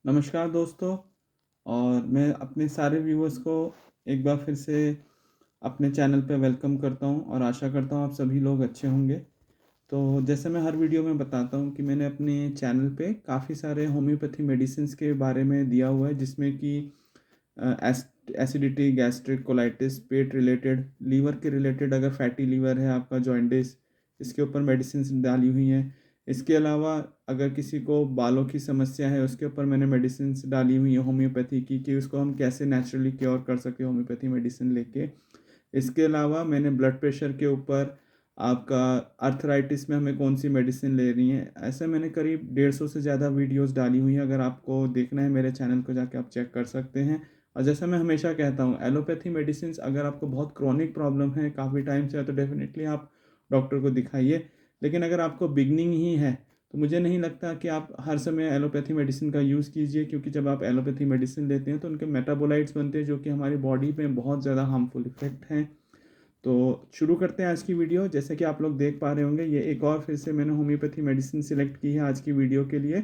नमस्कार दोस्तों। और मैं अपने सारे व्यूअर्स को एक बार फिर से अपने चैनल पे वेलकम करता हूँ और आशा करता हूँ आप सभी लोग अच्छे होंगे। तो जैसे मैं हर वीडियो में बताता हूँ कि मैंने अपने चैनल पे काफ़ी सारे होम्योपैथी मेडिसिन्स के बारे में दिया हुआ है, जिसमें कि एसिडिटी, गैस्ट्रिक, कोलाइटिस, पेट रिलेटेड, लीवर के रिलेटेड, अगर फैटी लीवर है आपका, जॉइंटिस, इसके ऊपर मेडिसिन्स डाली हुई हैं। इसके अलावा अगर किसी को बालों की समस्या है, उसके ऊपर मैंने मेडिसिन्स डाली हुई हैं होम्योपैथी की, कि उसको हम कैसे नेचुरली क्योर कर सकें होम्योपैथी मेडिसिन लेके। इसके अलावा मैंने ब्लड प्रेशर के ऊपर, आपका अर्थराइटिस में हमें कौन सी मेडिसिन ले रही है, ऐसे मैंने करीब 150 से ज़्यादा वीडियोस डाली हुई हैं। अगर आपको देखना है मेरे चैनल को जाके आप चेक कर सकते हैं। और जैसा मैं हमेशा कहता हूँ, एलोपैथी मेडिसिन अगर आपको बहुत क्रॉनिक प्रॉब्लम है, काफ़ी टाइम से है, तो डेफिनेटली आप डॉक्टर को दिखाइए। लेकिन अगर आपको बिगनिंग ही है तो मुझे नहीं लगता कि आप हर समय एलोपैथी मेडिसिन का यूज़ कीजिए, क्योंकि जब आप एलोपैथी मेडिसिन लेते हैं तो उनके मेटाबोलाइट्स बनते हैं जो कि हमारी बॉडी में बहुत ज़्यादा हार्मफुल इफेक्ट हैं। तो शुरू करते हैं आज की वीडियो। जैसे कि आप लोग देख पा रहे होंगे, ये एक और फिर से मैंने होम्योपैथी मेडिसिन सिलेक्ट की है आज की वीडियो के लिए,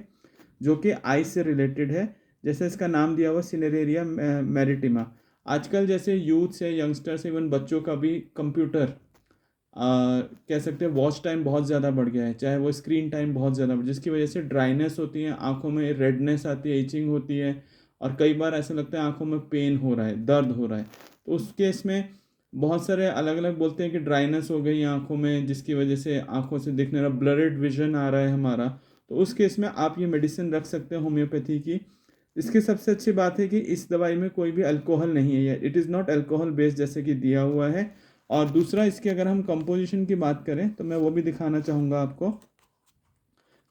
जो कि आई से रिलेटेड है। जैसे इसका नाम दिया हुआ सिनेरेरिया मैरिटिमा। आजकल जैसे यूथ से, यंगस्टर्स, इवन बच्चों का भी कंप्यूटर कह सकते हैं वॉच टाइम बहुत ज़्यादा बढ़ गया है, चाहे वो स्क्रीन टाइम बहुत ज़्यादा, जिसकी वजह से ड्राइनेस होती है, आंखों में रेडनेस आती है, इचिंग होती है, और कई बार ऐसा लगता है आंखों में पेन हो रहा है, दर्द हो रहा है। तो उस केस में बहुत सारे अलग अलग बोलते हैं कि ड्राइनेस हो गई आंखों में, जिसकी वजह से आंखों से दिखने रहा, ब्लरेड विजन आ रहा है हमारा। तो उस केस में आप ये मेडिसिन रख सकते हैं होम्योपैथी की। इसकी सबसे अच्छी बात है कि इस दवाई में कोई भी अल्कोहल नहीं है, it is not alcohol based जैसे कि दिया हुआ है। और दूसरा, इसकी अगर हम कंपोजिशन की बात करें तो मैं वो भी दिखाना चाहूँगा आपको।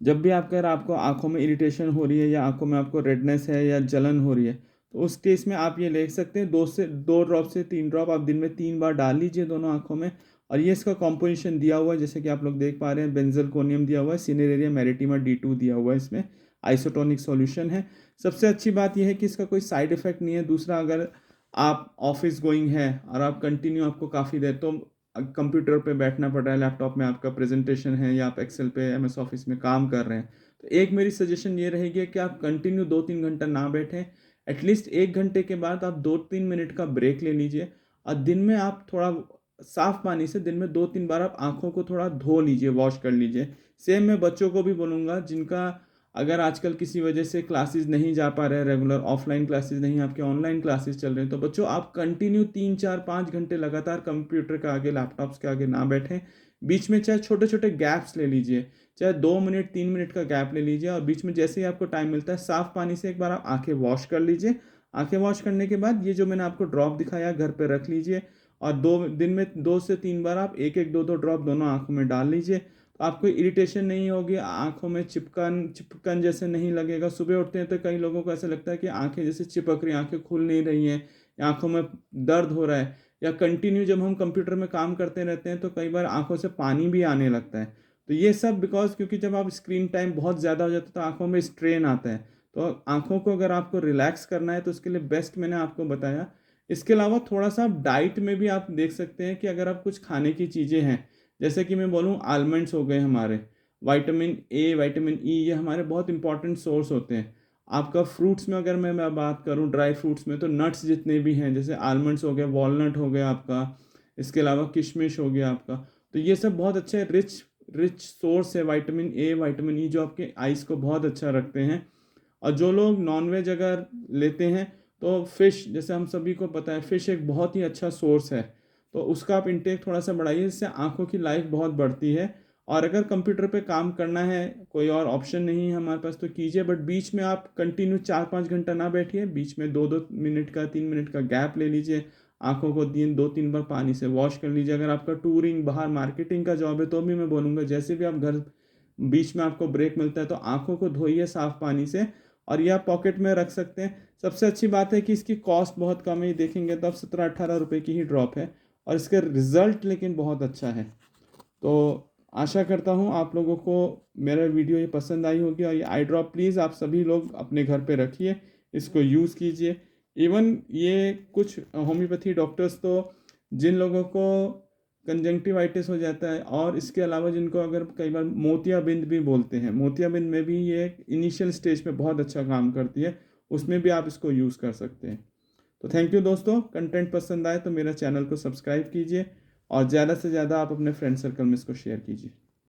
जब भी आपको आंखों में इरिटेशन हो रही है, या आंखों में आपको रेडनेस है या जलन हो रही है, तो उस केस में आप ये ले सकते हैं, 2 ड्रॉप से 3 ड्रॉप आप दिन में 3 बार डाल लीजिए दोनों आंखों में। और ये इसका कॉम्पोजिशन दिया हुआ है, जैसे कि आप लोग देख पा रहे हैं, बेंजलकोनियम दिया हुआ है, सिनेरेरिया मैरिटिमा D2 दिया हुआ है, इसमें आइसोटोनिक सॉल्यूशन है। सबसे अच्छी बात यह है कि इसका कोई साइड इफेक्ट नहीं है। दूसरा, अगर आप ऑफिस गोइंग है और आप कंटिन्यू, आपको काफ़ी देर तो कंप्यूटर पे बैठना पड़ रहा है, लैपटॉप में आपका प्रेजेंटेशन है, या आप एक्सेल पे एमएस ऑफिस में काम कर रहे हैं, तो एक मेरी सजेशन ये रहेगी कि आप कंटिन्यू 2-3 घंटा ना बैठें। एटलीस्ट 1 घंटे के बाद आप 2-3 मिनट का ब्रेक ले लीजिए। और दिन में आप थोड़ा साफ पानी से दिन में 2-3 बार आप आंखों को थोड़ा धो लीजिए, वॉश कर लीजिए। सेम मैं बच्चों को भी बोलूँगा, जिनका अगर आजकल किसी वजह से क्लासेस नहीं जा पा रहे हैं, रेगुलर ऑफलाइन क्लासेस नहीं, आपके ऑनलाइन क्लासेस चल रहे हैं, तो बच्चों आप कंटिन्यू 3-4-5 घंटे लगातार कंप्यूटर के आगे, लैपटॉप्स के आगे ना बैठें। बीच में चाहे छोटे छोटे गैप्स ले लीजिए, चाहे 2 मिनट 3 मिनट का गैप ले लीजिए, और बीच में जैसे ही आपको टाइम मिलता है, साफ पानी से एक बार आप आंखें वॉश कर लीजिए। आंखें वॉश करने के बाद ये जो मैंने आपको ड्रॉप दिखाया घर पे रख लीजिए, और 2 दिन में 2 से 3 बार आप एक एक दो दो ड्रॉप दोनों आंखों में डाल लीजिए। तो आपको इरिटेशन नहीं होगी, आंखों में चिपकन चिपकन जैसे नहीं लगेगा। सुबह उठते हैं तो कई लोगों को ऐसा लगता है कि आंखें जैसे चिपक रही, आंखें खुल नहीं रही हैं, या आंखों में दर्द हो रहा है, या कंटिन्यू जब हम कंप्यूटर में काम करते रहते हैं तो कई बार आंखों से पानी भी आने लगता है। तो ये सब बिकॉज, क्योंकि जब आप स्क्रीन टाइम बहुत ज़्यादा हो जाता है तो आंखों में स्ट्रेन आता है। तो आंखों को अगर आपको रिलैक्स करना है तो उसके लिए बेस्ट मैंने आपको बताया। इसके अलावा थोड़ा सा आप डाइट में भी आप देख सकते हैं कि अगर आप कुछ खाने की चीज़ें हैं, जैसे कि मैं बोलूँ आलमंड्स हो गए हमारे, विटामिन ए, विटामिन ई, ये हमारे बहुत इंपॉर्टेंट सोर्स होते हैं। आपका फ्रूट्स में अगर मैं बात करूँ, ड्राई फ्रूट्स में, तो नट्स जितने भी हैं, जैसे आलमंड्स हो गए, वॉलनट हो गया आपका, इसके अलावा किशमिश हो गया आपका, तो ये सब बहुत अच्छे रिच रिच सोर्स है विटामिन ए, विटामिन ई, जो आपके आइज़ को बहुत अच्छा रखते हैं। और जो लोग नॉनवेज अगर लेते हैं, तो फ़िश, जैसे हम सभी को पता है, फ़िश एक बहुत ही अच्छा सोर्स है, तो उसका आप इंटेक थोड़ा सा बढ़ाइए, इससे आंखों की लाइफ बहुत बढ़ती है। और अगर कंप्यूटर पे काम करना है, कोई और ऑप्शन नहीं है हमारे पास, तो कीजिए, बट बीच में आप कंटिन्यू 4-5 घंटा ना बैठिए, बीच में 2-2 मिनट का, 3 मिनट का गैप ले लीजिए। आंखों को 2-3 बार पानी से वॉश कर लीजिए। अगर आपका टूरिंग, बाहर मार्केटिंग का जॉब है, तो भी मैं बोलूँगा, जैसे भी आप घर, बीच में आपको ब्रेक मिलता है तो आंखों को धोइए साफ पानी से, और यह आप पॉकेट में रख सकते हैं। सबसे अच्छी बात है कि इसकी कॉस्ट बहुत कम है, ये देखेंगे तो आप 17-18 रुपये की ही ड्रॉप है, और इसका रिज़ल्ट लेकिन बहुत अच्छा है। तो आशा करता हूँ आप लोगों को मेरा वीडियो ये पसंद आई होगी, और ये आई ड्रॉप प्लीज़ आप सभी लोग अपने घर पे रखिए, इसको यूज़ कीजिए। इवन ये कुछ होम्योपैथी डॉक्टर्स तो, जिन लोगों को कंजंक्टिवाइटिस हो जाता है। और इसके अलावा जिनको अगर कई बार मोतियाबिंद भी बोलते हैं, मोतियाबिंद में भी ये इनिशियल स्टेज पे बहुत अच्छा काम करती है, उसमें भी आप इसको यूज़ कर सकते हैं। तो थैंक यू दोस्तों, कंटेंट पसंद आए तो मेरा चैनल को सब्सक्राइब कीजिए और ज़्यादा से ज़्यादा आप अपने फ्रेंड सर्कल में इसको शेयर कीजिए।